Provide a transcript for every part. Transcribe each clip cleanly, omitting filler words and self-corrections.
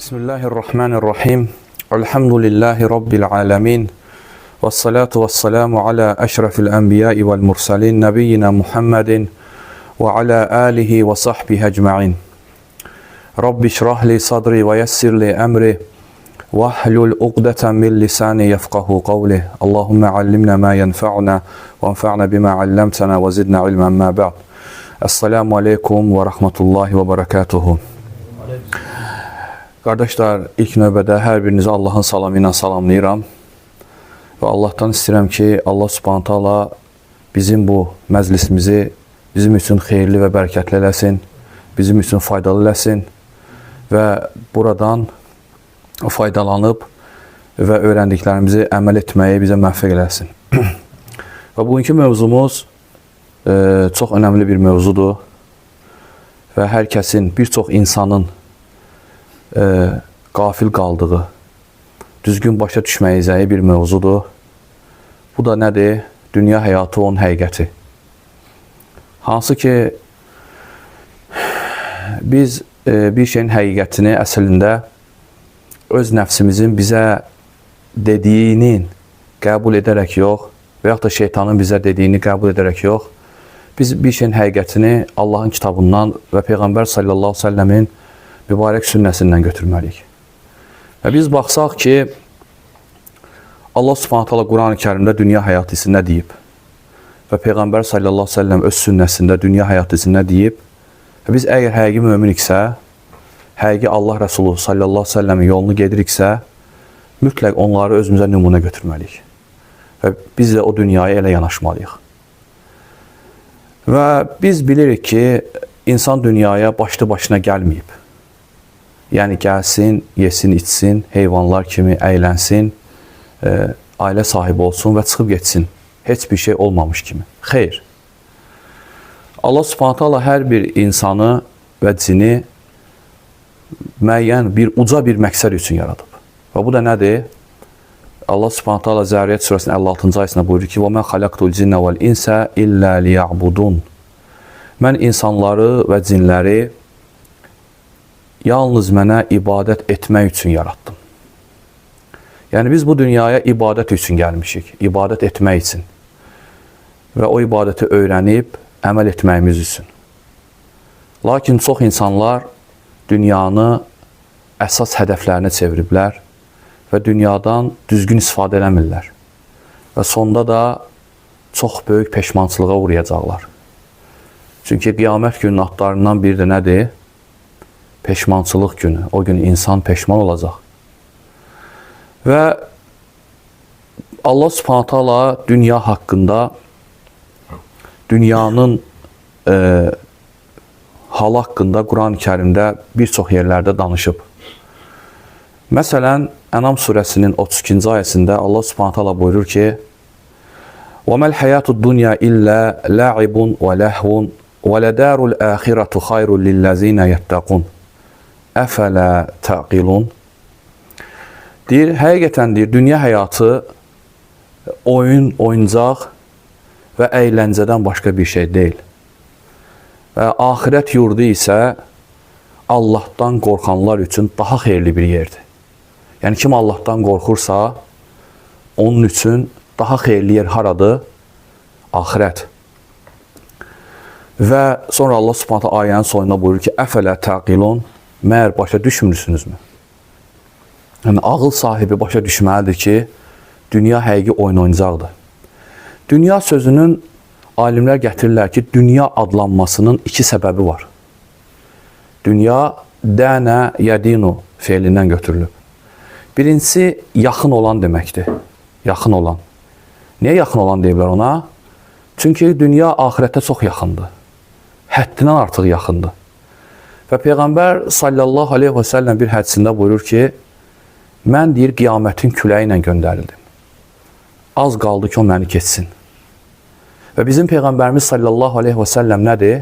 Bismillahirrahmanirrahim. Elhamdülillahi Rabbil alemin. Vessalatu vesselamu ala eşrefil enbiyai vel mursalin. Nebiyyina Muhammedin ve ala alihi ve sahbihi ecma'in. Rabbi şrahli sadri ve yessirli emri. Vahlul uqdeten min lisani yefkahu qavli. Allahümme allimna ma yenfa'una ve enfa'na bima allamtana ve zidna ilmen ma ba'd. Esselamu aleykum ve rahmetullahi ve berekatuhu. Qardaşlar, ilk növbədə hər birinizi Allahın salamı ilə salamlayıram. Və Allahdan istəyirəm ki, Allah Subhanahu taala bizim bu məclisimizi bizim üçün xeyirli və bərəkətli eləsin, bizim üçün faydalı eləsin və buradan faydalanıb və öyrəndiklərimizi əməl etməyi bizə müvəffəq eləsin. Və bugünkü mövzumuz çox önəmli bir mövzudur və hər kəsin, bir çox insanın qafil qaldığı, düzgün başa düşməyəcəyi bir mövzudur. Bu da nədir? Dünya həyatı, onun həqiqəti. Hansı ki, biz bir şeyin həqiqətini əslində öz nəfsimizin bizə dediyinin qəbul edərək yox, və yaxud da şeytanın bizə dediyini qəbul edərək yox, biz bir şeyin həqiqətini Allahın kitabından və Peyğəmbər sallallahu aleyhi ve sellemin mübarək sünnəsindən götürməliyik. Və biz baxsaq ki, Allah Subhanahu taala Quran-ı Kərimdə dünya həyatı isə nə deyib? Və Peyğəmbər sallallahu aleyhi ve sellem öz sünnəsində dünya həyatı isə nə deyib? Və biz əgər həqiqi möminiksə, həqiqi Allah Rəsulu sallallahu aleyhi ve sellemin yolunu gediriksə, mütləq onları özümüzə nümunə götürməliyik. Və biz də o dünyaya elə yanaşmalıyıq. Və biz bilirik ki, insan dünyaya başlı başına gəlməyib. Yəni gəlsin, yesin, içsin, heyvanlar kimi əylənsin, ailə sahibi olsun və çıxıb getsin. Heç bir şey olmamış kimi. Xeyr. Allah Subhanahu taala hər bir insanı və cini müəyyən uca bir məqsəd üçün yaradıb. Və bu da nədir? Allah Subhanahu taala Zərriyyət surəsinin 56-cı ayəsində buyurur ki: "Və mə xalaqtul cinnə vəl insə illə liya'budun." Mən insanları və cinləri yalnız mənə ibadət etmək üçün yaratdım. Yəni biz bu dünyaya ibadət üçün gəlmişik, ibadət etmək üçün. Və o ibadəti öyrənib, əməl etməyimiz üçün. Lakin çox insanlar dünyanı əsas hədəflərinə çeviriblər və dünyadan düzgün istifadə eləmirlər. Və sonda da çox böyük peşmançılığa uğrayacaqlar. Çünki qiyamət gününün adlarından biri də nədir? Peşmançılıq günü. O gün insan peşman olacaq. Və Allah Subhanahu taala dünya haqqında, dünyanın halı haqqında Quran-ı Kərimdə bir çox yerlərdə danışıb. Məsələn, Ənam surəsinin 32-ci ayəsində Allah Subhanahu taala buyurur ki: "Və məl hayatud dunya illə la'ibun və ləhvun və ladarul axiratu xayrun lillezina yettaqun." Əfələ təqilun. Deyir, həqiqətən deyir, dünya həyatı oyun, oyuncaq və əyləncədən başqa bir şey deyil. Və axirət yurdu isə Allahdan qorxanlar üçün daha xeyirli bir yerdir. Yəni, kim Allahdan qorxursa, onun üçün daha xeyirli yer haradır? Axirət. Və sonra Allah Subhanahu ayənin sonuna buyurur ki: Əfələ təqilun. Məyər başa düşmürsünüzmü? Yəni, ağıl sahibi başa düşməlidir ki, dünya həqiqi oyun oyuncaqdır. Dünya sözünün alimlər gətirirlər ki, dünya adlanmasının iki səbəbi var. Dünya, dənə, yədinu feilindən götürülüb. Birincisi, yaxın olan deməkdir. Yaxın olan. Niyə yaxın olan deyiblər ona? Çünki dünya ahirətə çox yaxındır. Həddindən artıq yaxındır. Və Peyğəmbər sallallahu aleyhi ve sellem bir hədisində buyurur ki, mən deyir, qiyamətin küləyi ilə göndərildim. Az qaldı ki, o məni keçsin. Və bizim Peyğəmbərimiz sallallahu aleyhi ve sellem nədir?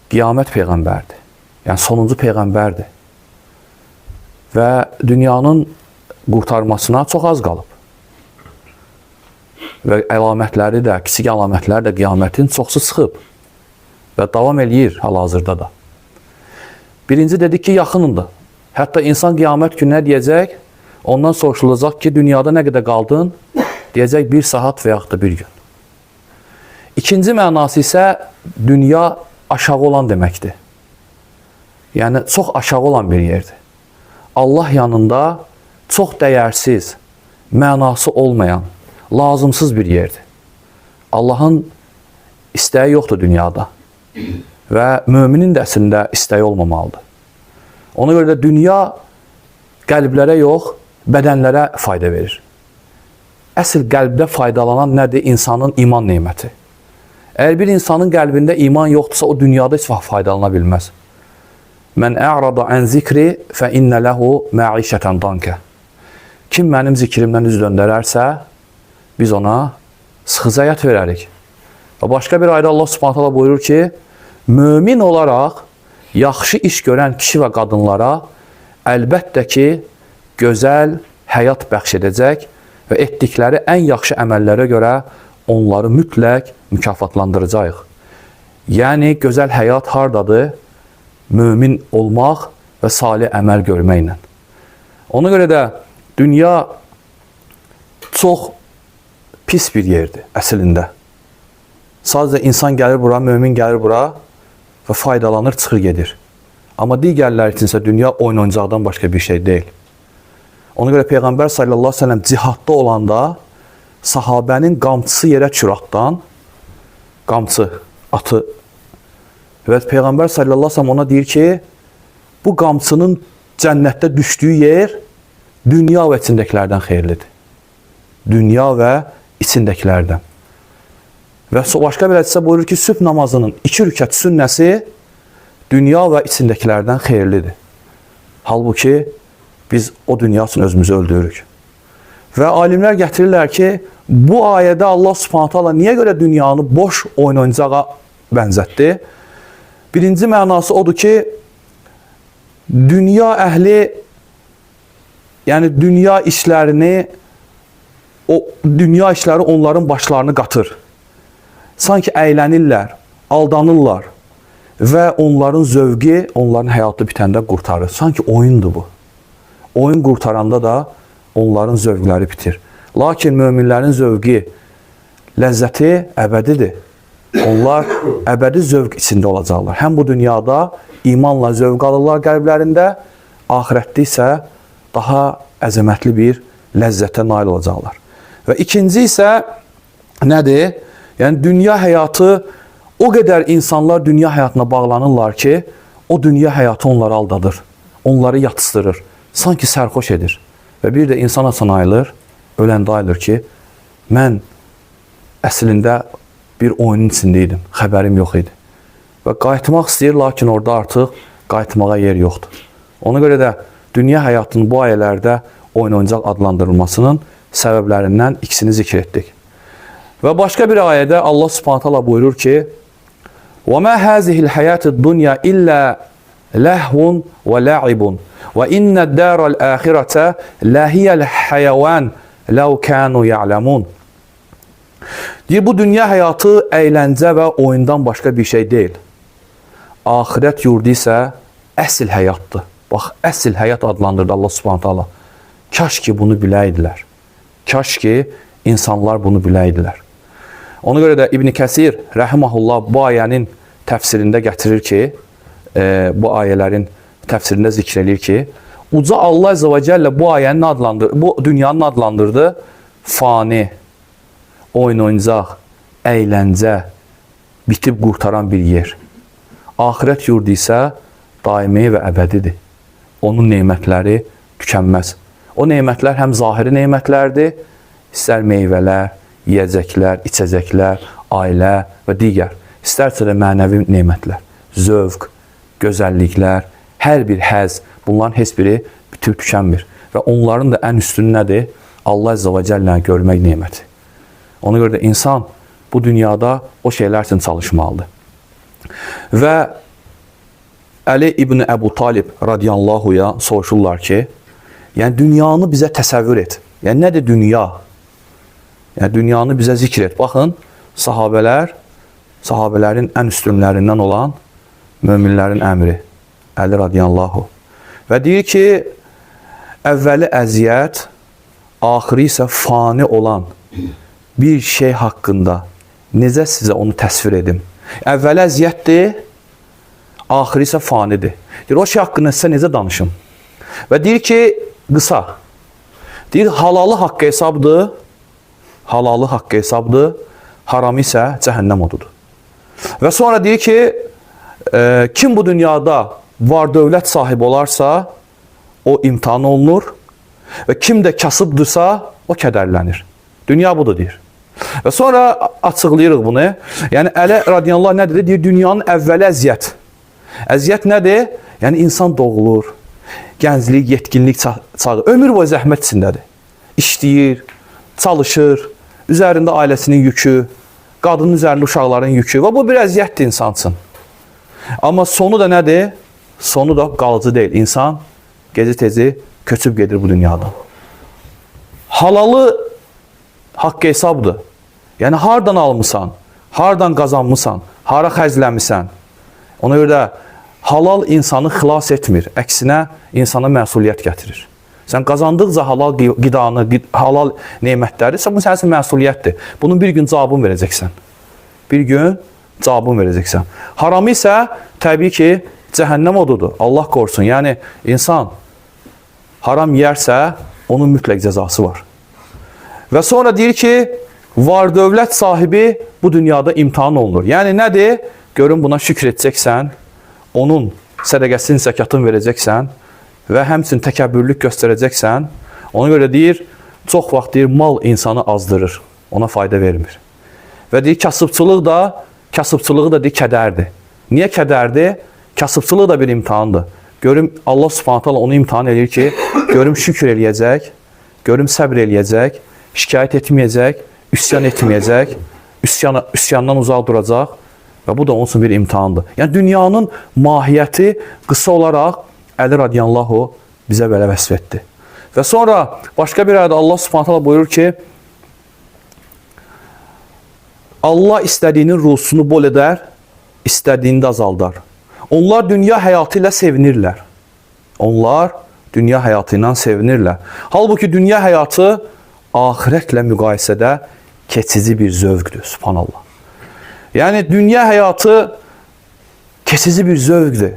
Qiyamət Peyğəmbərdir. Yəni, sonuncu Peyğəmbərdir. Və dünyanın qurtarmasına çox az qalıb. Və əlamətləri də, kiçik əlamətləri də qiyamətin çoxsu çıxıb. Və davam eləyir hal-hazırda da. Birinci dedik ki, yaxınındır. Hətta insan qiyamət gününə deyəcək, ondan soruşulacaq ki, dünyada nə qədər qaldın? Deyəcək 1 saat və yaxud da 1 gün. İkinci mənası isə dünya aşağı olan deməkdir. Yəni, çox aşağı olan bir yerdir. Allah yanında çox dəyərsiz, mənası olmayan, lazımsız bir yerdir. Allahın istəyi yoxdur dünyada və müminin də əslində istəyi olmamalıdır. Ona görə də dünya qəlblərə yox, bədənlərə fayda verir. Əsl qəlbdə faydalanan nədir? İnsanın iman neməti. Əgər bir insanın qəlbində iman yoxdursa, o dünyada heç vaxt faydalana bilməz. Mən a'rada an zikri fə innə ləhu məişətən dankə. Kim mənim zikrimdən üz döndərərsə, biz ona sıxıcı həyat verərik. Və başqa bir ayda Allah Subhanahu taala buyurur ki, mömin olaraq yaxşı iş görən kişi və qadınlara əlbəttə ki, gözəl həyat bəxş edəcək və etdikləri ən yaxşı əməllərə görə onları mütləq mükafatlandıracağıq. Yəni, gözəl həyat hardadır? Mömin olmaq və salih əməl görməklə. Ona görə də dünya çox pis bir yerdir əslində. Sadəcə insan gəlir bura, mömin gəlir bura və faydalanır, çıxır gedir. Amma digərlər üçünsə dünya oyun oyuncaqdan başqa bir şey deyil. Ona görə Peyğəmbər sallallahu əleyhi və səlləm cihadda olanda sahabənin qamçısı yerə çürətdən, qamçı, atı. Və Peyğəmbər sallallahu əleyhi və səlləm ona deyir ki, bu qamçının cənnətdə düşdüyü yer dünya və içindəkilərdən xeyirlidir. Dünya və içindəkilərdən. Və başqa bir hədisdə buyurur ki, sübh namazının 2 rükət sünnəsi dünya və içindəkilərdən xeyirlidir. Halbuki biz o dünya üçün özümüzü öldürürük. Və alimlər gətirirlər ki, bu ayədə Allah Subhanahu taala niyə görə dünyanı boş oyun oyuncağa bənzətdi? Birinci mənası odur ki, dünya əhli, yəni dünya işləri onların başlarını qatır. Sanki əylənirlər, aldanırlar və onların zövqi, onların həyatı bitəndə qurtarır. Sanki oyundur bu. Oyun qurtaranda da onların zövqləri bitir. Lakin möminlərin zövqi, ləzzəti əbədidir. Onlar əbədi zövq içində olacaqlar. Həm bu dünyada imanla zövq alırlar qəlblərində, ahirətdə isə daha əzəmətli bir ləzzətə nail olacaqlar. Və ikinci isə nədir? Yəni, dünya həyatı, o qədər insanlar dünya həyatına bağlanırlar ki, o dünya həyatı onları aldadır, onları yatışdırır, sanki sərxoş edir. Və bir də insan açan ayılır, öləndə ayılır ki, mən əslində bir oyunun içindeydim, xəbərim yox idi. Və qayıtmaq istəyir, lakin orada artıq qayıtmağa yer yoxdur. Ona görə də dünya həyatının bu ayələrdə oyun oyuncaq adlandırılmasının səbəblərindən ikisini zikr etdik. Və başqa bir ayədə Allah Subhanahu taala buyurur ki, وَمَا هَذِهِ الْحَيَاةِ الدُّنْيَا إِلَّا لَهْوٌ وَلَعِبٌ وَإِنَّ الدَّارَ الْآخِرَةَ لَهِيَ الْحَيَوَانِ لَوْ كَانُوا يَعْلَمُونَ. Deyir, bu dünya həyatı əyləncə və oyundan başqa bir şey deyil. Ahirət yurdu isə əsl həyatdır. Bax, əsl həyat adlandırdı Allah Subhanahu taala. Kaş ki bunu biləydilər. Kaş ki insanlar bunu biləydilər. Ona görə də İbn Kəsir rəhməhullah bu ayənin təfsirində gətirir ki, bu ayələrin təfsirində zikr edir ki, uca Allah Azza və Cəllə bu ayənin bu dünyanın adlandırdı fani, oyun oyuncaq, əyləncə, bitib qurtaran bir yer. Ahirət yurdu isə daimi və əbədidir. Onun nemətləri tükənməz. O nemətlər həm zahiri nemətlərdir, istər meyvələr, yiyəcəklər, içəcəklər, ailə və digər. İstərsə də mənəvi nemətlər, zövq, gözəlliklər, hər bir həz, bunların heç biri bitib tükənmir. Və onların da ən üstünü nədir? Allah Azza və Cəlləni görmək neməti. Ona görə də insan bu dünyada o şeylər üçün çalışmalıdır. Və Əli İbn Əbu Talib radiyallahu soruşurlar ki, yəni dünyanı bizə təsəvvür et. Yəni nədir dünya? Yəni dünyanı bizə zikr et. Baxın, sahabələrin ən üstünlərindən olan möminlərin əmri Əli radiyallahu Və deyir ki, əvvəli əziyyət, axırı isə fani olan bir şey haqqında necə sizə onu təsvir edim? Əvvəli əziyyətdir, axırı isə fanidir. Deyir, o şey haqqında sizə necə danışım? Və deyir ki, qısa. Deyir, halalı haqqı hesabdır, haramı isə cəhənnəm odudur. Və sonra deyir ki, kim bu dünyada var dövlət sahibi olarsa, o imtihan olunur və kim də kasıbdırsa, o kədərlənir. Dünya budur, deyir. Və sonra açıqlayırıq bunu. Yəni, Əli radiyallahu anh nədir? Deyir, dünyanın əvvəli əziyyət. Əziyyət nədir? Yəni, insan doğulur, gənclik, yetkinlik çağı, ömür boyu zəhmət içindədir. İşləyir, çalışır, üzərində ailəsinin yükü, qadının üzərində uşaqların yükü və bu bir əziyyətdir insan üçün. Amma sonu da nədir? Sonu da qalıcı deyil. İnsan gecə-tezi köçüb gedir bu dünyadan. Halalı haqq hesabdır. Yəni, hardan almısan, hardan qazanmısan, hara xərcləmisən. Ona görə də halal insanı xilas etmir. Əksinə, insana məsuliyyət gətirir. Sən qazandıqca halal qidanı, halal neymətləri, bu sənin üçün məsuliyyətdir. Bunun bir gün cavabını verəcəksən. Bir gün cavabını verəcəksən. Haramı isə təbii ki, cəhənnəm odudur. Allah qorusun. Yəni, insan haram yersə, onun mütləq cəzası var. Və sonra deyir ki, var dövlət sahibi bu dünyada imtihan olunur. Yəni, nədir? Görün, buna şükür edəcəksən, onun sədəqəsini, zəkatını verəcəksən və həmçinin təkəbbürlük göstərəcəksən. Ona görə deyir, çox vaxt deyir, mal insanı azdırır, ona fayda vermir. Və deyir, kasıbçılığı da deyir, kədərdir. Niyə kədərdir? Kasıbçılığı da bir imtihandır. Görüm, Allah subhanahu ta'ala onu imtihan edir ki, görüm şükür eləyəcək, görüm səbr eləyəcək, şikayət etməyəcək, üsyan etməyəcək, üsyandan uzaq duracaq və bu da onun üçün bir imtihandır. Yəni, dünyanın mahiyyəti qısa olaraq Əli radiyallahu bizə belə vəsf etdi. Və sonra başqa bir ayədə Allah subhanahu ta'ala buyurur ki, Allah istədiyinin ruhsunu bol edər, istədiyini də azaldar. Onlar dünya həyatı ilə sevinirlər. Onlar dünya həyatı ilə sevinirlər. Halbuki dünya həyatı ahirətlə müqayisədə keçici bir zövqdür. Subhanallah. Yəni, dünya həyatı keçici bir zövqdür.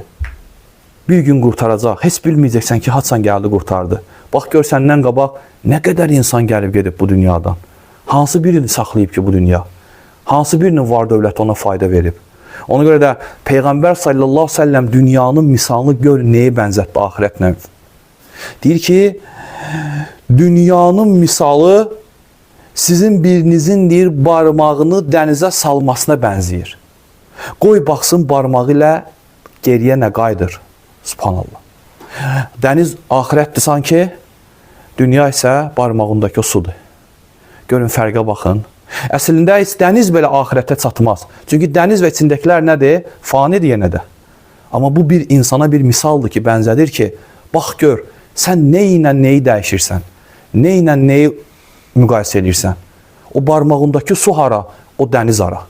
Bir gün qurtaracaq. Heç bilməyəcəksən ki, haçan gəldi, qurtardı. Bax, gör, səndən qabaq nə qədər insan gəlib gedib bu dünyadan. Hansı birini saxlayıb ki, bu dünya? Hansı birinin var dövləti ona fayda verib? Ona görə də Peyğəmbər sallallahu aleyhi ve sellem dünyanın misalını gör, nəyə bənzətdi ahirətlə? Deyir ki, dünyanın misalı sizin birinizin deyir, barmağını dənizə salmasına bənzəyir. Qoy baxsın barmağı ilə geriyə nə qaydır? Subhanallah. Dəniz ahirətdir sanki, dünya isə barmağındakı o sudur. Görün, fərqə baxın. Əslində, dəniz belə ahirətə çatmaz. Çünki dəniz və içindəkilər nədir? Fanidir yenə də. Amma bu bir insana bir misaldır ki, bənzədir ki, bax gör, sən nə ilə nəyi dəyişirsən, nə ilə nəyi müqayisə edirsən. O barmağındakı su hara, o dəniz hara.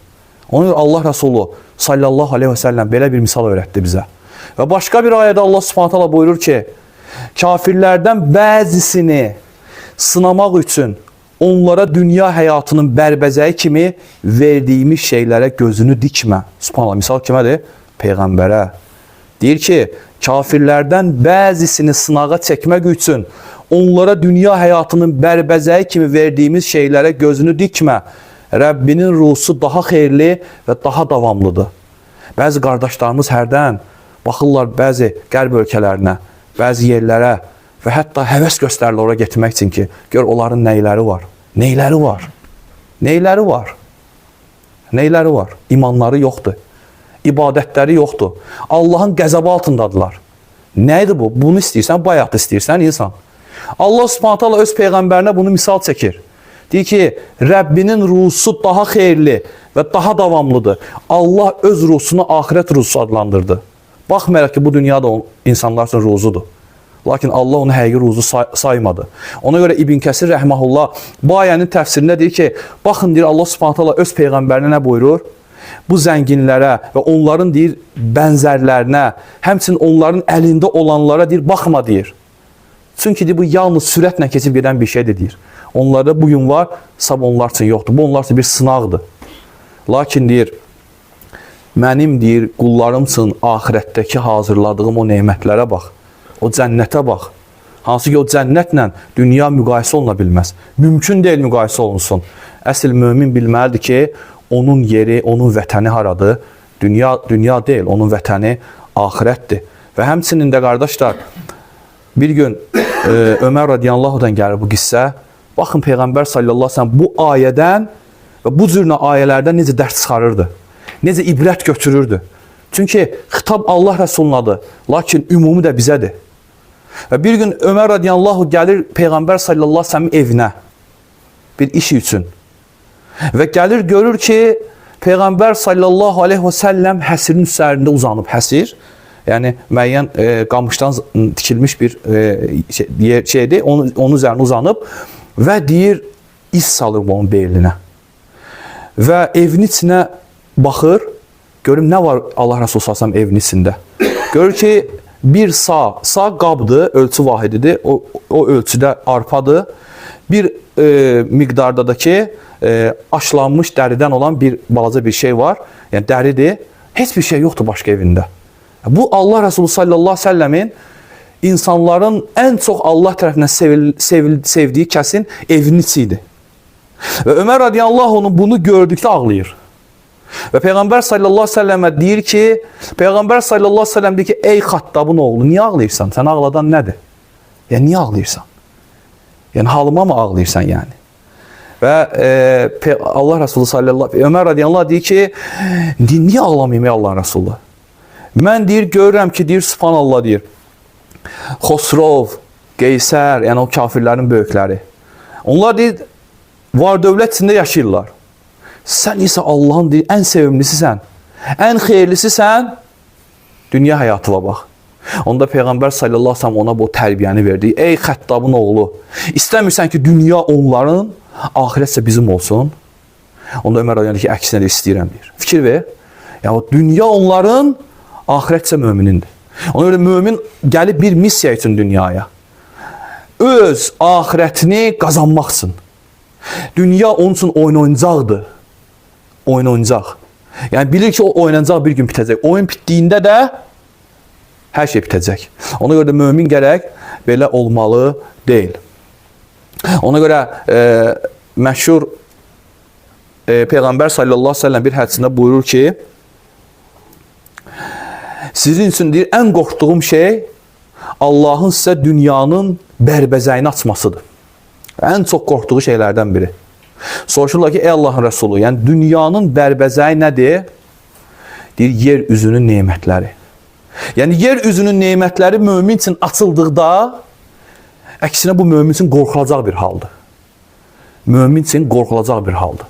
Ona görə Allah Rəsulü sallallahu aleyhi ve sellem belə bir misal öyrətdi bizə. Və başqa bir ayədə Allah subhanahu ta'ala buyurur ki, kafirlərdən bəzisini sınamaq üçün onlara dünya həyatının bərbəzəyi kimi verdiyimiz şeylərə gözünü dikmə. Subhanallah, misal kimədir? Peyğəmbərə. Deyir ki, kafirlərdən bəzisini sınağa çəkmək üçün onlara dünya həyatının bərbəzəyi kimi verdiyimiz şeylərə gözünü dikmə. Rəbbinin ruhusu daha xeyirli və daha davamlıdır. Bəzi qardaşlarımız hərdən baxırlar bəzi qərb ölkələrinə, bəzi yerlərə və hətta həvəs göstərirlər oraya getmək üçün ki, gör onların neyləri var. Neyləri var? Neyləri var? Neyləri var? İmanları yoxdur. İbadətləri yoxdur. Allahın qəzəbı altındadılar. Nədir bu? Bunu istəyirsən, bayat istəyirsən insan. Allah subhanahu ta'ala öz peyğəmbərinə bunu misal çəkir. Deyir ki, Rəbbinin ruhusu daha xeyirli və daha davamlıdır. Allah öz ruhusunu ahirət ruhusu adlandırdı. Baxmayaraq ki, bu dünyada insanlar üçün ruzudur. Lakin Allah onu həqiqi ruzu saymadı. Ona görə İbn Kəsir rəhməhullah bu ayənin təfsirində deyir ki, baxın deyir Allah subhanahu ta'ala öz peyğəmbərinə nə buyurur? bu zənginlərə və onların deyir bənzərlərinə, həmçinin onların əlində olanlara deyir baxma deyir. Çünki deyir, bu yalnız sürətlə keçib gedən bir şeydir deyir. Onlarda bugün var, sabah onlar üçün yoxdur. Bu onlar üçün bir sınaqdır. Lakin deyir, mənim deyir qullarım üçün axirətdəki hazırladığım o nemətlərə bax, o cənnətə bax. Hansı ki o cənnətlə dünya müqayisə oluna bilməz. Mümkün deyil müqayisə olunsun. Əsl mömin bilməlidir ki, onun yeri, onun vətəni haradır? Dünya deyil, onun vətəni axirətdir. Və həmçinin də qardaşlar, bir gün Ömər radiyallahu gəlir bu qissə. Baxın, Peyğəmbər sallallahu aleyhi ve sellem bu ayədən və bu cürlə ayələrdən necə dərs çıxarırdı, necə ibrət götürürdü. Çünki xitab Allah Rəsulunadır, lakin ümumi də bizədir. Və bir gün Ömər radiyallahu gəlir Peyğəmbər sallallahu aleyhi ve sellemin evinə bir iş üçün. Və gəlir görür ki, Peyğəmbər sallallahu aleyhi ve sellem həsirin üzərində uzanıb, həsir. Yəni müəyyən qamışdan tikilmiş bir şeydir, onun üzərində uzanıb və deyir, iz salır onun beyninə. Və evin içinə baxır, görüm nə var Allah Resulü sallallahu aleyhi ve sellem evin içində. Görür ki, bir sağ qabdır, ölçü vahididir, o ölçüdə arpadır. Bir miqdarda da ki, aşlanmış dəridən olan bir balaca bir şey var, yəni dəridir. Heç bir şey yoxdur başqa evində. Bu Allah Resulü sallallahu aleyhi ve sellemin insanların ən çox Allah tərəfindən sevdiyi kəsin evinin içi idi. Və Ömər radiyallahu anh bunu gördükdə ağlayır. Və Peyğəmbər sallallahu aleyhi ve sellemə deyir ki, Peyğəmbər sallallahu aleyhi ve sellem deyir ki, ey Xattabın oğlu, niyə ağlayırsan? Sən ağladan nədir? Yəni, niyə ağlayırsan? Yəni, halıma mı ağlayırsan yəni? Və Allah Resulü sallallahu aleyhi ve sellem, Ömər radiyallahu anh deyir ki, niyə ağlamayayım ey Allah Resulü? Mən deyir, görürəm ki, deyir, subhanallah deyir, Xosrov, Qeysər, yəni o kafirlərin böyükləri. Onlar deyir, var dövlət içində yaşayırlar. Sən isə Allahın deyir, ən sevimlisisən, ən xeyirlisisən, dünya həyatıva bax. Onda Peyğəmbər sallallahu aleyhi ve sellem ona bu tərbiyəni verdi. Ey Xəttabın oğlu, istəmirsən ki, dünya onların, ahirət isə bizim olsun. Onda Ömər deyir ki, əksinə də istəyirəm deyir. Fikir ver. Yəni, dünya onların, ahirət isə möminindir. Ona görə mömin gəlib bir missiya üçün dünyaya. Öz ahirətini qazanmaq üçün. Dünya onun üçün oynayacaqdır. Oynayacaq. Yəni bilir ki, o oynayacaq bir gün bitəcək. Oyun bitdiyində də hər şey bitəcək. Ona görə də mömin gərək belə olmalı deyil. Ona görə məşhur Peyğəmbər sallallahu aleyhi ve sellem bir hədisində buyurur ki, sizin üçün deyir, ən qorxduğum şey Allahın sizə dünyanın bərbəzəyini açmasıdır. Ən çox qorxduğu şeylərdən biri. Soruşurlar ki, ey Allahın Resulü, yəni dünyanın bərbəzəyi nədir? Deyir, yer üzünün nemətləri. Yəni, yer üzünün nemətləri mömin üçün açıldıqda, əksinə bu mömin üçün qorxulacaq bir haldır. Mömin üçün qorxulacaq bir haldır.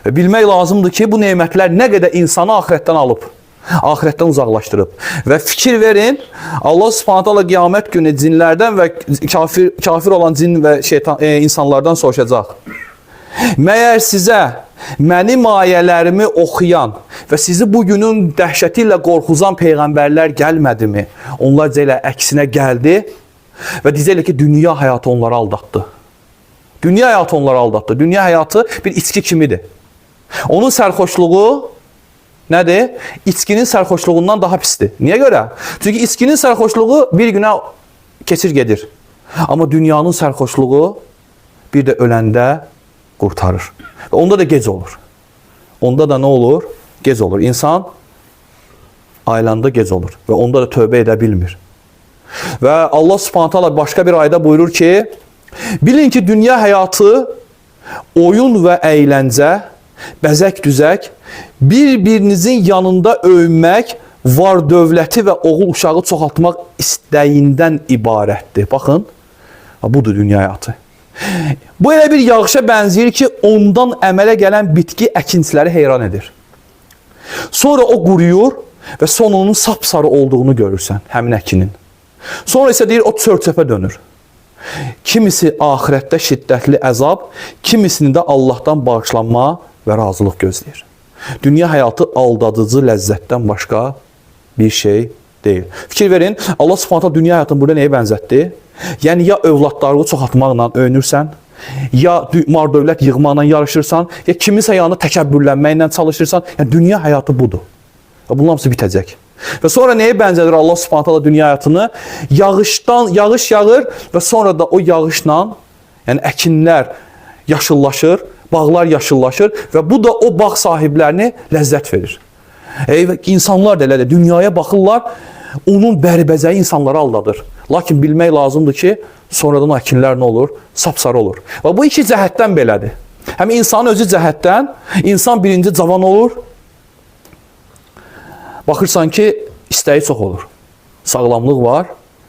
Bilmək lazımdır ki, bu nemətlər nə qədər insanı axirətdən alıb, axirətdən uzaqlaşdırıb. Və fikir verin, Allah subhanahu ta'ala qiyamət günü cinlərdən və kafir olan cin və insanlardan soruşacaq. Məyər sizə mənim ayələrimi oxuyan və sizi bugünün dəhşəti ilə qorxuzan peyğəmbərlər gəlmədimi? Onlar elə əksinə gəldi və deyəcəklər ki, dünya həyatı onları aldatdı. Dünya həyatı onları aldatdı. Dünya həyatı bir içki kimidir. Onun sərxoşluğu nədir? İçkinin sərxoşluğundan daha pisdir. Niyə görə? Çünki içkinin sərxoşluğu bir günə keçir gedir. Amma dünyanın sərxoşluğu bir də öləndə qurtarır. Onda da gec olur. Onda da nə olur? Gec olur. İnsan aylanda gec olur və onda da tövbə edə bilmir. Və Allah subhanahu ta'ala başqa bir ayda buyurur ki, bilin ki, dünya həyatı oyun və əyləncə, bəzək-düzək, bir-birinizin yanında öyünmək, var dövləti və oğul uşağı çoxaltmaq istəyindən ibarətdir. Baxın, budur dünya həyatı. Bu elə bir yağışa bənzəyir ki, ondan əmələ gələn bitki əkinçiləri heyran edir. Sonra o quruyur və sonunun sapsarı olduğunu görürsən, həmin əkinin. Sonra isə deyir, o çör-çöpə dönür. Kimisi ahirətdə şiddətli əzab, kimisini də Allahdan bağışlanma və razılıq gözləyir. Dünya həyatı aldadıcı ləzzətdən başqa bir şey deyil. Fikir verin, Allah Subhanahu dünya həyatını burada nəyə bənzətdi? Yəni ya övladlarını çoxaltmaqla öyünürsən, ya mal dövlət yığmaqla yarışırsan, ya kiminsə yanında təkəbbürlənməklə çalışırsan. Yəni dünya həyatı budur. Və bunun hamısı bitəcək. Və sonra nəyə bənzədir Allah Subhanahu dünya həyatını? Yağış yağır və sonra da o yağışla, yəni əkinlər yaşıllaşır, bağlar yaşıllaşır və bu da o bağ sahiblərini ləzzət verir. İnsanlar da elədir, dünyaya baxırlar, onun bəri-bəzəyi insanları aldadır. Lakin bilmək lazımdır ki, sonradan o əkinlər nə olur? Sapsarı olur. Və bu iki cəhətdən belədir. Həm insanın özü cəhətdən, insan birinci cavan olur, baxırsan ki, istəyi çox olur. Sağlamlıq var,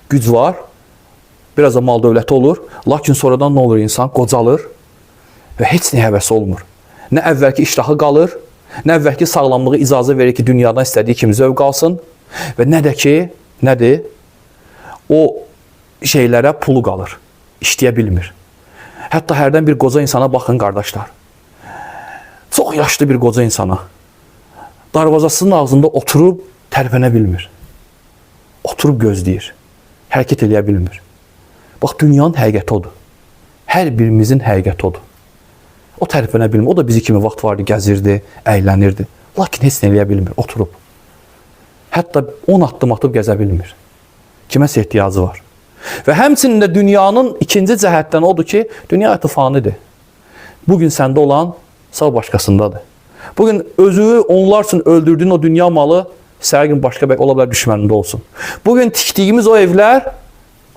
güc var, biraz da mal dövləti olur. Lakin sonradan nə olur insan? Qocalır və heç nə həvəsi olmur. Nə əvvəlki iştahı qalır, nə əvvəlki sağlamlığı icazə verir ki, dünyadan istədiyi kimi zövq alsın və nə də ki, nədir? O şeylərə pulu qalır, işləyə bilmir. Hətta hərdən bir qoca insana baxın, qardaşlar. Çox yaşlı bir qoca insana. Darvazasının ağzında oturub tərpənə bilmir. Oturub gözləyir. Hərəkət eləyə bilmir. Bax, dünyanın həqiqəti odur. Hər birimizin həqiqəti odur. O tərpənə bilmir. O da bizi kimi vaxt vardı, gəzirdi, əylənirdi. Lakin heç nə eləyə bilmir, oturub. Hətta 10 addım atıb gəzə bilmir. Kiməsə ehtiyacı var. Və həmçinin də dünyanın ikinci cəhətdən odur ki, dünya həyatı fanidir. Bugün səndə olan sağ başqasındadır. Bugün özünü onlar üçün öldürdüyün o dünya malı səhər gün başqa ola bilər düşmənində olsun. Bugün tikdiyimiz o evlər,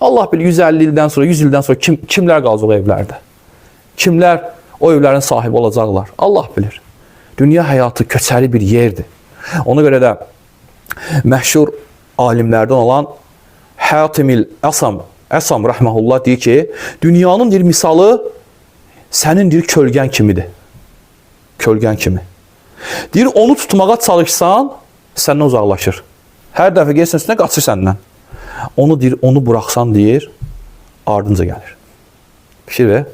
Allah bilir 150 ildən sonra, 100 ildən sonra kimlər qalacaq o evlərdə? Kimlər o evlərin sahibi olacaqlar? Allah bilir. Dünya həyatı köçəri bir yerdir. Ona görə də məşhur alimlərdən olan Hatimil Əsam rəhməhullah deyir ki, dünyanın bir misalı sənin bir kölgən kimidir. Kölgən kimi. Deyir, onu tutmağa çalışsan, səndən uzaqlaşır. Hər dəfə gelsən üstünə, qaçır səndən. Onu buraxsan, deyir, ardınca gəlir. Fikir ver.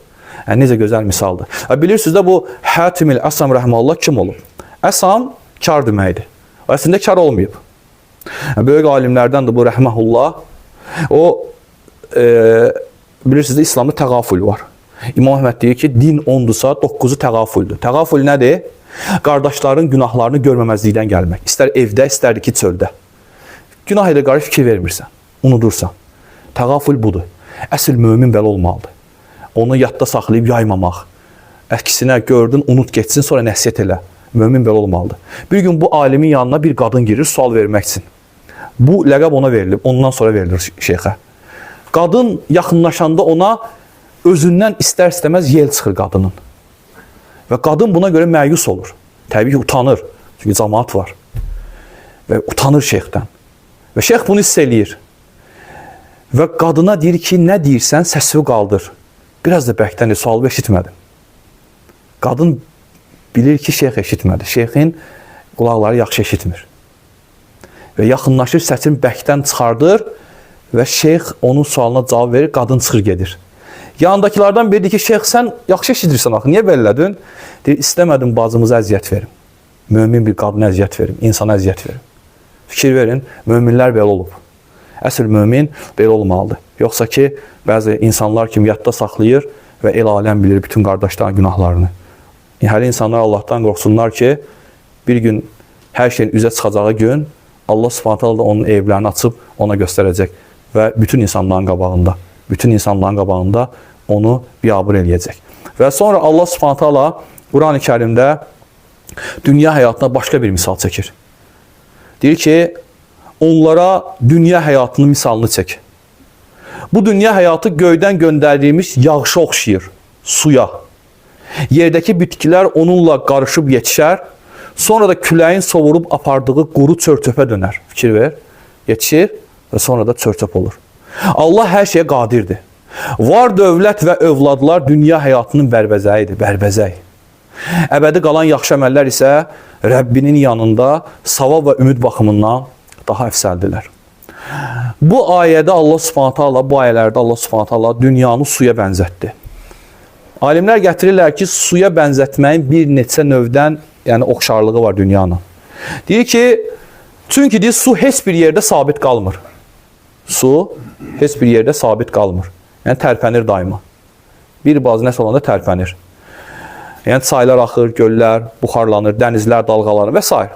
Yəni, necə gözəl misaldır. Bilirsiniz də bu Hatimil Əsam rəhməhullah kim olub? Əsam kar deməkdir. Əslində kar olmayıb. Böyük alimlərdən də bu rəhməhullah. O, bilirsiniz də İslamda təğafül var. İmam Əhməd deyir ki, din 10-dursa 9-u təğafüldür. Təğafül nədir? Qardaşların günahlarını görməməzlikdən gəlmək. İstər evdə, istər ki, çöldə. Günah ilə qarşı fikir vermirsən, unudursan. Təğafül budur. Əsl mömin belə olmalıdır. Onu yadda saxlayıb yaymamaq. Əksinə gördün, unut geçsin, sonra nəsiyyət elə. Mömin belə olmalıdır. Bir gün bu alimin yanına bir qadın girir, sual vermək üçün. Bu ləqəb ona verilib, ondan sonra verilir şeyxə. Qadın yaxınlaşanda ona özündən istər-istəməz yel çıxır qadının. Və qadın buna görə məyus olur. Təbii ki, utanır. Çünki cəmaat var. Və utanır şeyxdən. Və şeyx bunu hiss eləyir. Və qadına deyir ki, nə deyirsən, səsini qaldır. Biraz da bəkdən sualı eşitmədim. Qadın bilir ki, şeyx eşitmədi. Şeyxin qulaqları yaxşı eşitmir. Və yaxınlaşır, səsini bəkdən çıxardır və şeyx onun sualına cavab verir, qadın çıxır gedir. Yanındakilərdən biri deyir ki, şeyx, sən yaxşı eşidirsən axı, niyə belələdin? Deyir, istəmədim bacımıza əziyyət verim. Mömin bir qadına əziyyət verim, insana əziyyət verim. Fikir verin, möminlər belə olub. Əsl mömin belə olmalıdır. Yoxsa ki, bəzi insanlar kimi yadda saxlayır və el aləm bilir bütün qardaşların günahlarını. Hələ insanlar Allahdan qorxsunlar ki, bir gün hər şeyin üzə çıxacağı gün Allah Subhanahu da onun evlərini açıb ona göstərəcək və bütün insanların qabağında onu biabır eləyəcək. Və sonra Allah Subhanahu Quran-ı Kərimdə dünya həyatına başqa bir misal çəkir. Deyir ki, onlara dünya həyatının misalını çək. Bu dünya həyatı göydən göndərdiyimiz yağışa oxşayır, suya. Yerdəki bitkilər onunla qarışıb yetişər, sonra da küləyin sovurub apardığı quru çörtöpə dönər. Fikir ver, yetişir və sonra da çörtöp olur. Allah hər şeyə qadirdir. Var dövlət və övladlar dünya həyatının bərbəzəyidir, bərbəzəy. Əbədi qalan yaxşı əməllər isə Rəbbinin yanında savab və ümid baxımından daha əfsəldilər. Bu ayədə Allah Subhanahu bu ayələrdə Allah Subhanahu dünyanı suya bənzətdi. Alimlər gətirirlər ki, suya bənzətməyin bir neçə növdən yəni oxşarlığı var dünyanın. Deyir ki, çünki deyir, su heç bir yerdə sabit qalmır. Su heç bir yerdə sabit qalmır. Yəni tərpənir daima. Bir bazı nəsə olanda tərpənir. Yəni çaylar axır, göllər buxarlanır, dənizlər dalğalanır və s.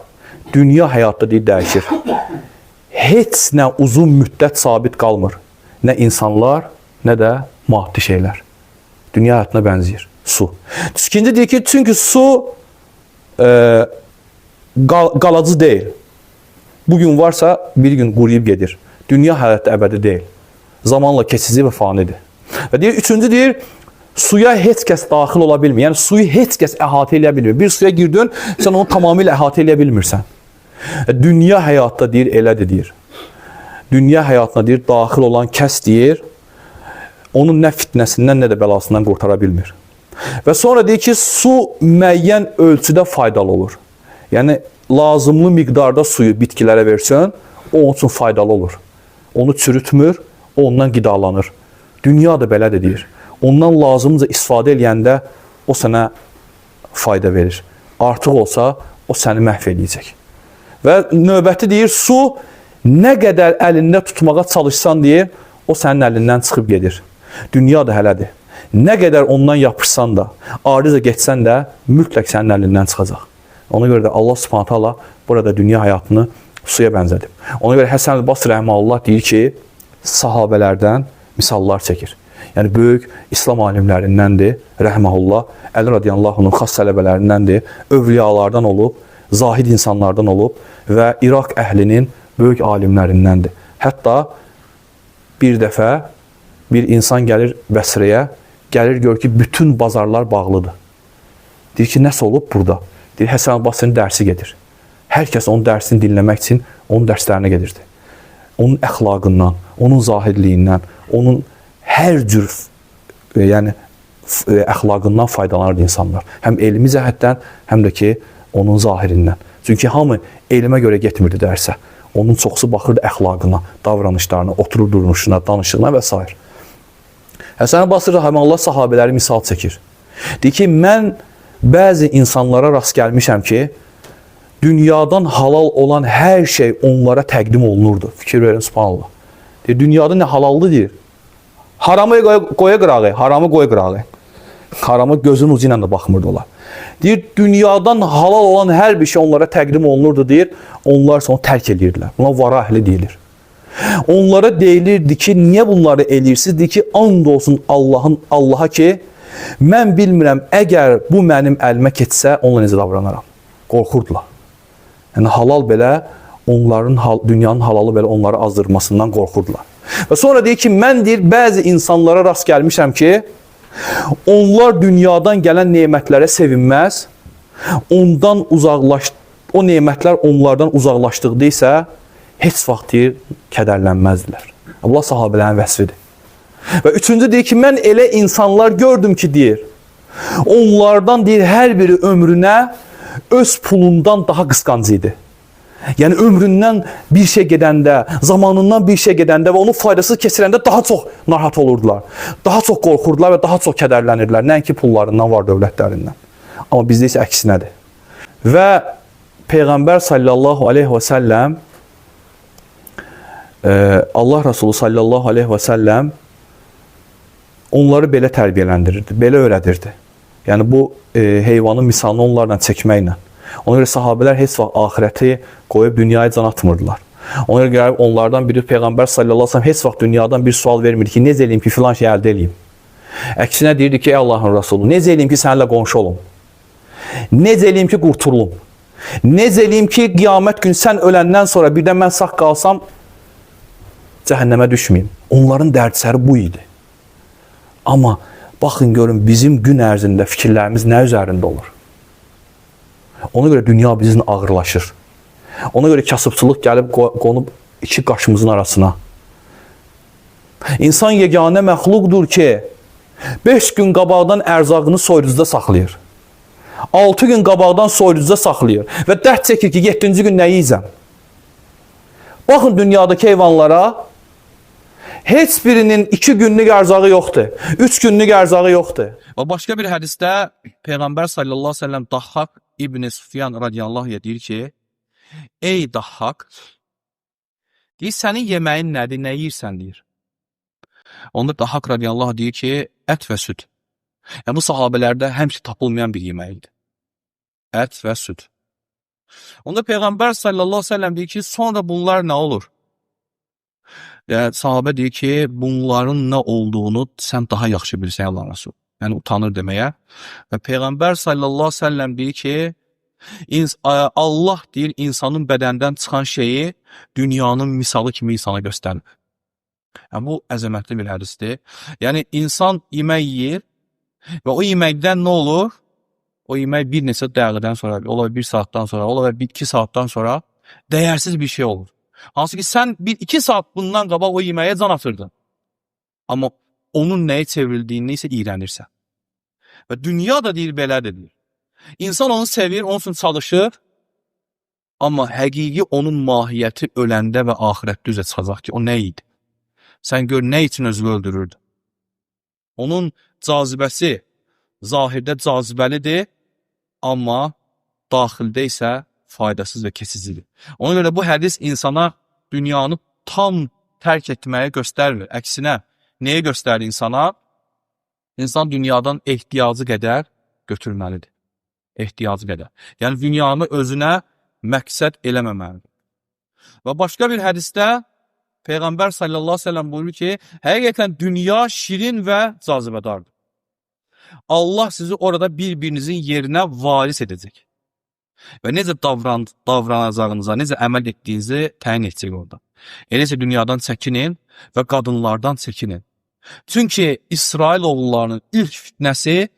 Dünya həyatda deyir, dəyişir. Heç nə uzun müddət sabit qalmır. Nə insanlar, nə də maddi şeylər. Dünya həyatına bənzəyir. Su. İkinci deyir ki, çünki su qalıcı deyil. Bugün varsa bir gün quruyub gedir. Dünya həyatda əbədi deyil. Zamanla keçici və fanidir. Və deyir, üçüncü deyir, suya heç kəs daxil ola bilmir. Yəni suyu heç kəs əhatə edə bilmir. Bir suya girdin, sən onu tamamilə əhatə edə bilmirsən. Dünya həyatda deyir, elədir deyir. Dünya həyatına deyir, daxil olan kəs deyir, onun nə fitnəsindən, nə də bəlasından qurtara bilmir. Və sonra deyir ki, su müəyyən ölçüdə faydalı olur. Yəni, lazımlı miqdarda suyu bitkilərə versən, o onun üçün faydalı olur. Onu çürütmür, o ondan qidalanır. Dünya da belədir deyir. Ondan lazımca istifadə eləyəndə o sənə fayda verir. Artıq olsa, o səni məhv eləyəcək. Və növbəti deyir, su nə qədər əlində tutmağa çalışsan deyir, o sənin əlindən çıxıb gedir. Dünya da hələdir. Nə qədər ondan yapışsan da, arıza geçsən də, mütləq sənin əlindən çıxacaq. Ona görə də Allah Subhanahu taala burada dünya həyatını suya bənzədib. Ona görə Həsən el-Basri rəhməhullah deyir ki, sahabələrdən misallar çəkir. Yəni, böyük İslam alimlərindəndir, rəhməhullah, Əli radiyallahu anh'ın xas tələbələrindəndir, övliyalardan olub, zahid insanlardan olub və İraq əhlinin böyük alimlərindəndir. Hətta bir dəfə bir insan gəlir Bəsrəyə, gəlir gör ki, bütün bazarlar bağlıdır. Deyir ki, nəsə olub burada? Deyir, Həsən el-Basrinin dərsi gedir. Hər kəs onun dərsini dinləmək üçün onun dərslərinə gedirdi. Onun əxlaqından, onun zahidliyindən, onun hər cür əxlaqından faydalanırdı insanlar. Həm elmi cəhətdən, həm də ki, onun zahirindən. Çünki hamı elmə görə getmirdi dərsə. Onun çoxsu baxırdı əxlaqına, davranışlarına, oturur durmuşuna, danışığına və s. Həsən el-Basri rəhməhullah sahabələri misal çəkir. Deyir ki, mən bəzi insanlara rast gəlmişəm ki, dünyadan halal olan hər şey onlara təqdim olunurdu. Fikir verin, subhanallah. Deyir, dünyada nə halaldır deyir. Haramı qoya qırağı, haramı qoya qırağı. Haramı gözün ucu ilə də baxmırdı olar. Deyir, dünyadan halal olan hər bir şey onlara təqdim olunurdu deyir. Onlar sonra tərk edirdilər. Buna vara əhli deyilir. Onlara deyilirdi ki, niyə bunları eləyirsiniz? Deyir ki, and olsun Allaha ki, mən bilmirəm, əgər bu mənim əlimə keçsə, onunla necə davranaram. Qorxurdular. Yəni, halal belə, dünyanın halalı belə onları azdırmasından qorxurdular. Və sonra deyir ki, mən deyir, bəzi insanlara rast gəlmişəm ki, onlar dünyadan gələn nemətlərə sevinməz, o nemətlər onlardan uzaqlaşdıqda isə heç vaxt deyir, kədərlənməzdilər. Allah sahabələrin vəsfidir. Və üçüncü deyir ki, mən elə insanlar gördüm ki, deyir, onlardan deyir, hər biri ömrünə öz pulundan daha qısqancı idi. Yəni, ömründən bir şey gedəndə, zamanından bir şey gedəndə və onun faydasız keçirəndə daha çox narahat olurdular. Daha çox qorxurdular və daha çox kədərlənirlər. Nəinki pullarından var, dövlətlərindən. Amma bizdə isə əksinədir. Və Peyğəmbər sallallahu aleyhi və səlləm, Allah Rasulü sallallahu aleyhi və səlləm onları belə tərbiyələndirirdi, belə öyrədirdi. Yəni, bu heyvanın misalını onlarla çəkməklə. Ona görə sahabələr heç vaxt axirəti qoyub dünyaya can atmırdılar. Ona görə onlardan biri Peyğəmbər sallallahu aleyhi və səlləm heç vaxt dünyadan bir sual vermirdi ki, necə eləyim ki, filan şey əldə eləyim. Əksinə deyirdi ki, ey Allahın Rasulü, necə eləyim ki, səninlə qonşu olum? Necə eləyim ki, qurtulum? Necə eləyim ki, qiyamət günü sən öləndən sonra birdən mən sağ qalsam, cəhənnəmə düşməyim. Onların dərdsəri bu idi. Amma baxın, görün, bizim gün ərzində fikirlərimiz nə üzərində olur? Ona görə dünya bizin ağırlaşır. Ona görə kasıbçılıq gəlib qonub iki qaşımızın arasına. İnsan yeganə məxluqdur ki, 5 gün qabaqdan ərzaqını soyuducuda saxlayır. 6 gün qabaqdan soyuducuda saxlayır. Və dərd çəkir ki, 7-ci gün nə yiyəcəm? Baxın dünyadakı heyvanlara, heç birinin 2 günlük ərzağı yoxdur. 3 günlük ərzağı yoxdur. Və başqa bir hədisdə Peyğəmbər sallallahu aleyhi ve sellem Dahhak İbn Sufyan radiyallahu anh deyir ki, ey Dahhak, deyir, sənin yeməyin nədir, nə yiyirsən, deyir. Onda Dahhak radiyallahu anh deyir ki, ət və süd. Yəni, bu sahabələrdə həmişə tapılmayan bir yemək idi. Ət və süd. Onda Peyğəmbər sallallahu aleyhi ve sellem deyir ki, sonra bunlar nə olur? Yəni, sahabə deyir ki, bunların nə olduğunu sən daha yaxşı bilirsən, Allah Rasul. Yəni, utanır deməyə. Və Peyğəmbər sallallahu aleyhi ve sellem deyir ki, Allah deyir, insanın bədəndən çıxan şeyi dünyanın misalı kimi insana göstərir. Yəni, bu əzəmətli bir hədisdir. Yəni, insan yemək yiyir və o yeməkdən nə olur? O yemək bir neçə dəqiqədən sonra, ola bir saatdan sonra, ola bir 2 saatdan sonra dəyərsiz bir şey olur. Hansı ki, sən 1-2 saat bundan qabaq o yeməyə can atırdın. Amma onun nəyə çevrildiyini isə iyrənirsən. Və dünya da deyir, belədir deyir. İnsan onu sevir, onun üçün çalışır, amma həqiqi onun mahiyyəti öləndə və axirətdə üzə çıxacaq ki, o nə idi? Sən gör, nə üçün özünü öldürürdü? Onun cazibəsi zahirdə cazibəlidir, amma daxildə isə faydasız və keçicidir. Ona görə bu hədis insana dünyanı tam tərk etməyə göstərmir. Əksinə, nəyə göstərir insana? İnsan dünyadan ehtiyacı qədər götürməlidir. Ehtiyacı qədər. Yəni, dünyanı özünə məqsəd eləməməlidir. Və başqa bir hədisdə Peyğəmbər sallallahu aleyhi ve sellem buyurur ki, həqiqətən dünya şirin və cazibədardır. Allah sizi orada bir-birinizin yerinə varis edəcək. Və necə davranacağınıza, necə əməl etdiyinizi təyin edəcək orada. Eləcə dünyadan çəkinin və qadınlardan çəkinin. Çünki İsrail oğullarının ilk fitnəsi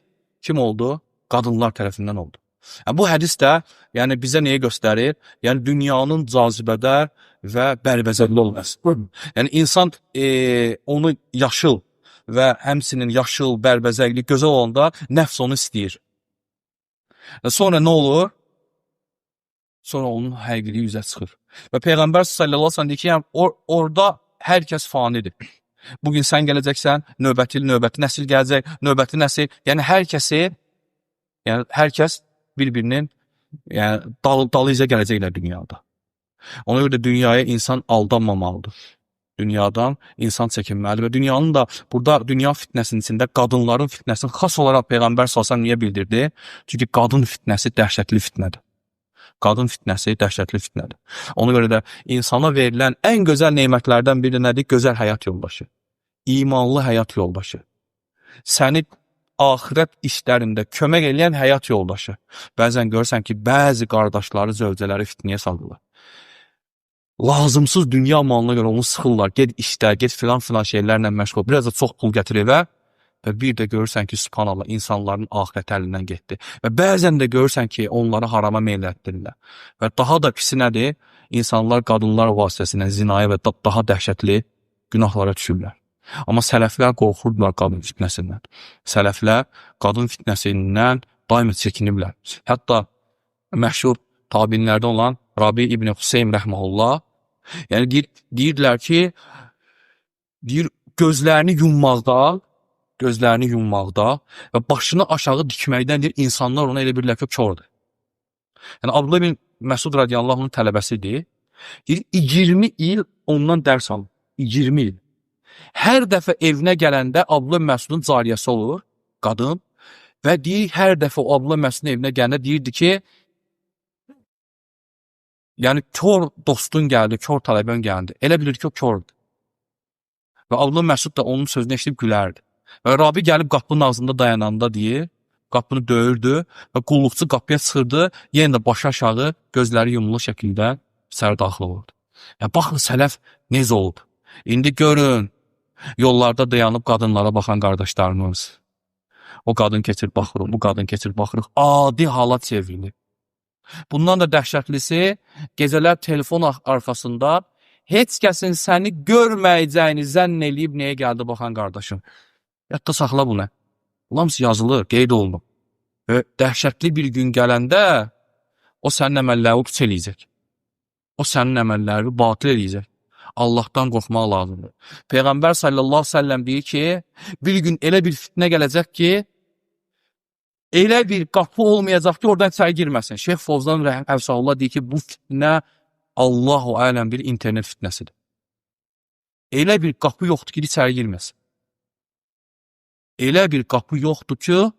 kim oldu? Qadınlar tərəfindən oldu. Yəni, bu hədis də yəni, bizə nəyə göstərir? Yəni, dünyanın cazibədar və bərbəzəkli olması. Yəni, insan onu yaşıl və həmsinin yaşıl, bərbəzəkli, gözəl olanda nəfs onu istəyir. Sonra nə olur? Sonra onun həqiqiliyi üzə çıxır. Və Peyğəmbər sallallahu aleyhi ve sellem deyir ki, yəni, orada hər kəs fanidir. Bugün sən gələcəksən, növbəti nəsil gələcək, növbəti nəsil, yəni hər kəs bir-birinin yəni, dalı izə gələcəklər dünyada. Ona görə də dünyaya insan aldanmamalıdır. Dünyadan insan çəkinməlidir və dünyanın da burada dünya fitnəsinin içində qadınların fitnəsini xas olaraq Peyğəmbər sallallahu aleyhi ve sellem niyə bildirdi? Çünki qadın fitnəsi dəhşətli fitnədir. Qadın fitnəsi dəhşətli fitnədir. Ona görə də insana verilən ən gözəl nemətlərdən biri nədir? Gözəl həyat yoldaşı. İmanlı həyat yoldaşı. Səni axirət işlərində kömək edən həyat yoldaşı. Bəzən görürsən ki, bəzi qardaşları, zövcələri fitnəyə salırlar. Lazımsız dünya malına görə onu sıxırlar. Get işlər, get filan şeylərlə məşğul. Biraz da çox pul gətirir və bir də görürsən ki, subhanallah, insanların axirət əlindən getdi. Və bəzən də görürsən ki, onları harama meylətdirirlər. Və daha da pisi nədir? İnsanlar qadınlar vasitəsilə zinaya və daha dəhşətli günahlara düşürlər. Amma sələflər qorxurdular qadın fitnəsindən. Sələflər qadın fitnəsindən daima çəkiniblər. Hətta məşhur tabinlərdə olan Rabi İbn Hüseyn rəhməhullah, yəni deyirdilər ki, gözlərini yummaqda və başını aşağı dikməkdən insanlar ona elə bilirlər ki, kördir. Yəni, Abdullah ibn Məsud radiyallahu anh tələbəsidir. 20 il ondan dərs alır. 20 il. Hər dəfə evinə gələndə Abdullah Məsudun cariyəsi olur, qadın, və deyir, hər dəfə o Abdullah Məsudun evinə gələndə deyirdi ki, yəni, kör dostun gəldi, kör tələbən gəldi. Elə bilir ki, o kördür. Və Abdullah Məsud da onun sözünü eşitib gülərdi. Və Rabi gəlib qapının ağzında dayananda deyir, qapını döyürdü və qulluqçu qapıya çıxırdı, yenə də başı aşağı, gözləri yumulu şəkildə içəri daxil olurdu. Yəni, baxın, sələf necə oldu? İndi görün, yollarda dayanıb qadınlara baxan qardaşlarımız. O qadın keçir, baxırıq, bu qadın keçir, baxırıq, adi hala çevrilir. Bundan da dəhşətlisi, gecələr telefon arxasında heç kəsin səni görməyəcəyini zənn eləyib nəyə gəldi baxan qardaşım. Yadda saxla bunu. Hamısı yazılır, qeyd olunub. Və dəhşətli bir gün gələndə o sənin əməlləri puç eləyəcək. O sənin əməlləri batil eləyəcək. Allahdan qorxmaq lazımdır. Peyğəmbər sallallahu aleyhi ve sellem deyir ki, bir gün elə bir fitnə gələcək ki, Elə bir qapı olmayacaq ki, oradan içəri girməsin. Şeyx Fovzan Əfsallah deyir ki, bu fitnə Allahu aləm bir internet fitnəsidir. Elə bir qapı yoxdur ki, içəri girməsin. Elə bir qapı yoxdur ki,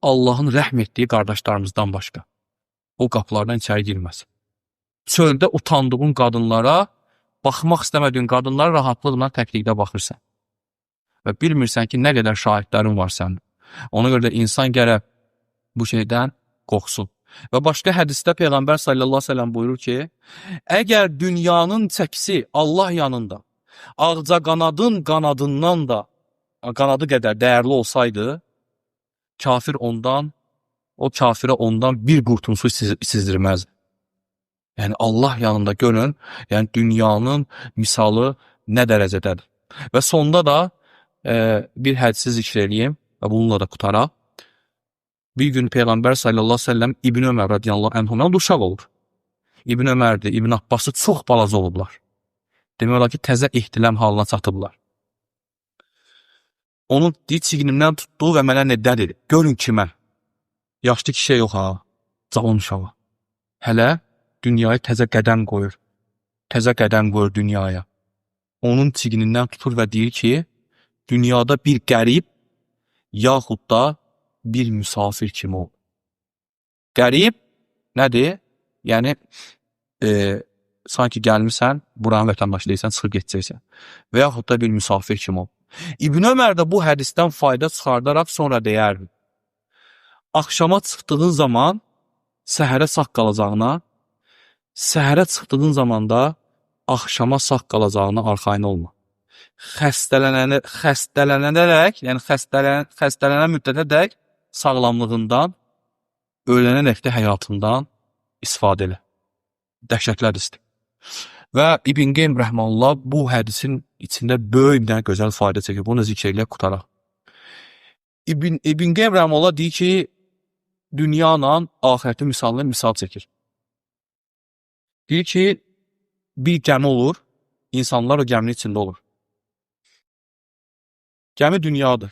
Allahın rəhm etdiyi qardaşlarımızdan başqa. O qapılardan içəri girməsin. Çöldə utandığın qadınlara, baxmaq istəmədiyin qadınlara rahatlıqla təklikdə baxırsan. Və bilmirsən ki, nə qədər şahidlərin var sənin. Ona görə də insan gərək bu şeydən qorxsun. Və başqa hədisdə Peyğəmbər sallallahu əleyhi və səlləm buyurur ki, əgər dünyanın çəkisi Allah yanında ağcaqanadın qanadından da qanadı qədər dəyərli olsaydı, o kafirə ondan bir qurtum su sizdirməz. Yəni Allah yanında görün, yəni dünyanın misalı nə dərəcədədir. Və sonda da bir hədisi zikr edeyim və bununla da qutaraq. Bir gün Peyğəmbər sallallahu əleyhi və səlləm İbn Ömər radiyallahu anhundan uşaq olur. İbn Ömərdir, İbn Abbası çox balaca olublar. Demək olar ki, təzə ehtilam halına çatıblar. Onun çiğnimdən tutduğu və mənə nə dedi? Görün kimə? Yaşlı kişi yox ha, cavan uşağı. Hələ dünyaya təzə qədəm qoyur. Təzə qədəm qoyur dünyaya. Onun çiğnindən tutur və deyir ki, dünyada bir qərib yaxud da bir müsafir kimi ol. Qərib nədir? Yəni, sanki gəlmirsən, buranın vətəndaşı deyirsən, çıxıb geçəcəksən. Və yaxud da bir müsafir kimi ol. İbn Ömər də bu hədisdən fayda çıxardaraq sonra deyərdi. Axşama çıxdığın zaman səhərə sağ qalacağına, səhərə çıxdığın zaman da axşama sağ qalacağına arxayın olma. Xəstələnərək, yəni xəstələnən müddətədək sağlamlığından, ölənədək də həyatından istifadə elə. Dəhşətli hədisdir. Və İbn Qeym rəhməhullah bu hədisin içində böyük bir gözəl fayda çəkir. Bunu zikr eləyək qutaraq. İbn Qeym rəhməhullah deyir ki, dünyanla axirəti misalını misal çəkir. Deyir ki, bir gəmi olur, insanlar o gəminin içində olur. Gəmi dünyadır.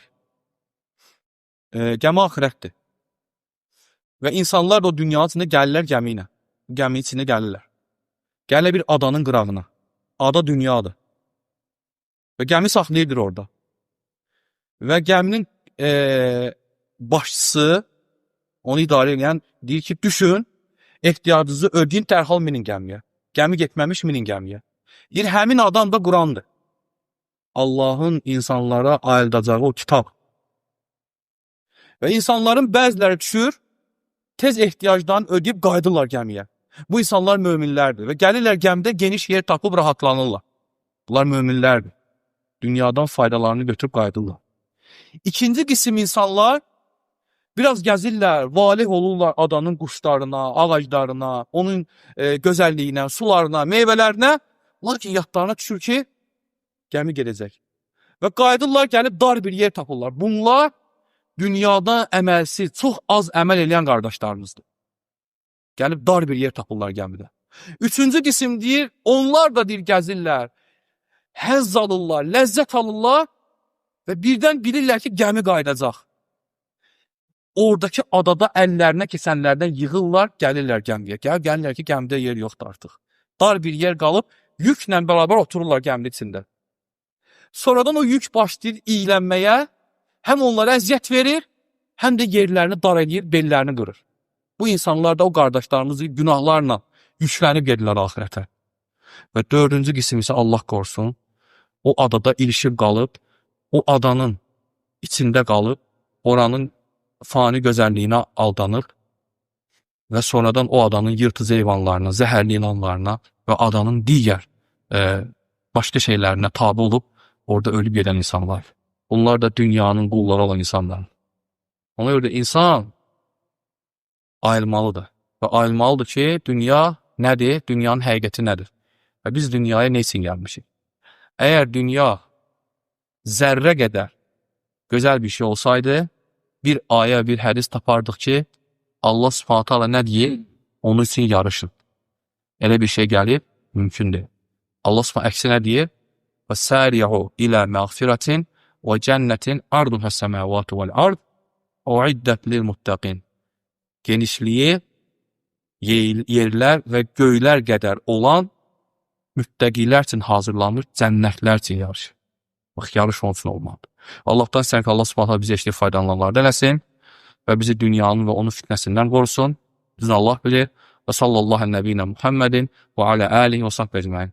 Gəmi axirətdir. Və insanlar da o dünyanın içində gəlirlər gəmi ilə. Gəminin içində gəlirlər. Gəlirlər bir adanın qırağına. Ada dünyadır. Və gəmi saxlayırdır orada. Və gəminin başçısı, onu idarə edən deyir ki, düşün, ehtiyacınızı ödeyin, dərhal minin gəmiyə. Gəmi getməmiş minin gəmiyə. Deyir, həmin adam da Qurandır. Allahın insanlara ayıldacağı o kitab. Və insanların bəziləri düşür, tez ehtiyacdan ödəyib qayıdırlar gəmiyə. Bu insanlar möminlərdir və gəlirlər gəmidə geniş yer tapıb rahatlanırlar. Bunlar möminlərdir. Dünyadan faydalarını götürüb qayıdırlar. İkinci qism insanlar biraz gəzirlər, valih olurlar adanın quşlarına, ağaclarına, onun gözəlliyinə, sularına, meyvələrinə. Lakin yadlarına düşür ki, gəmi gedəcək. Və qayıdırlar, gəlib dar bir yer tapırlar. Bunlar dünyada əməlsiz, çox az əməl edən qardaşlarımızdır. Gəlib dar bir yer tapırlar gəmidə. Üçüncü qism deyir, onlar da deyir gəzirlər, həzz alırlar, ləzzət alırlar və birdən bilirlər ki, gəmi qayıdacaq. Oradakı adada əllərinə keçənlərdən yığırlar, gəlirlər gəmiyə. Gəlirlər ki, gəmidə yer yoxdur artıq. Dar bir yer qalıb, yüklə bərabər otururlar gəminin içində. Sonradan o yük başlayır iylənməyə, həm onlara əziyyət verir, həm də yerlərini dar edir, bellərini qırır. Bu insanlar da o qardaşlarımızı günahlarla yüklənib gedirlər axirətə. Və dördüncü qism isə Allah qorusun, o adada ilişib qalıb, o adanın içində qalıb, oranın fani gözəlliyinə aldanır və sonradan o adanın yırtıcı heyvanlarına, zəhərli ilanlarına və adanın digər başqa şeylərinə tabi olub, orada ölüb gedən insanlar. Bunlar da dünyanın qulları olan insanlar. Ona görə də insan ayılmalıdır. Və ayılmalıdır ki, dünya nədir? Dünyanın həqiqəti nədir? Və biz dünyaya nə üçün gəlmişik? Əgər dünya zərrə qədər gözəl bir şey olsaydı, bir ayə, bir hədis tapardıq ki, Allah Subhanahu taala nə deyir? Onun üçün yarışın. Elə bir şey gəlib, mümkündür. Allah Subhanahu əksinə deyir, وَسَارِعُوا إِلَى مَغْفِرَةٍ وَجَنَّةٍ عَرْضُهَا السَّمَاوَاتُ وَالْأَرْضُ Uiddat lil muttaqin. Genişliyi yerlər və göylər qədər olan müttəqilər üçün hazırlanmış cənnətlər üçün yarış. Bax, yarış onun üçün olmalıdır. Allahdan istəyirəm ki, Allah Subhanahu bizi eşitdiyi faydalananlardan eləsin və bizi dünyanın və onun fitnəsindən qorusun. Düzün Allah bilir. Və sallallahu əleyhi və səlləm Muhammedin və alə alihi və sahbihi ecmaîn.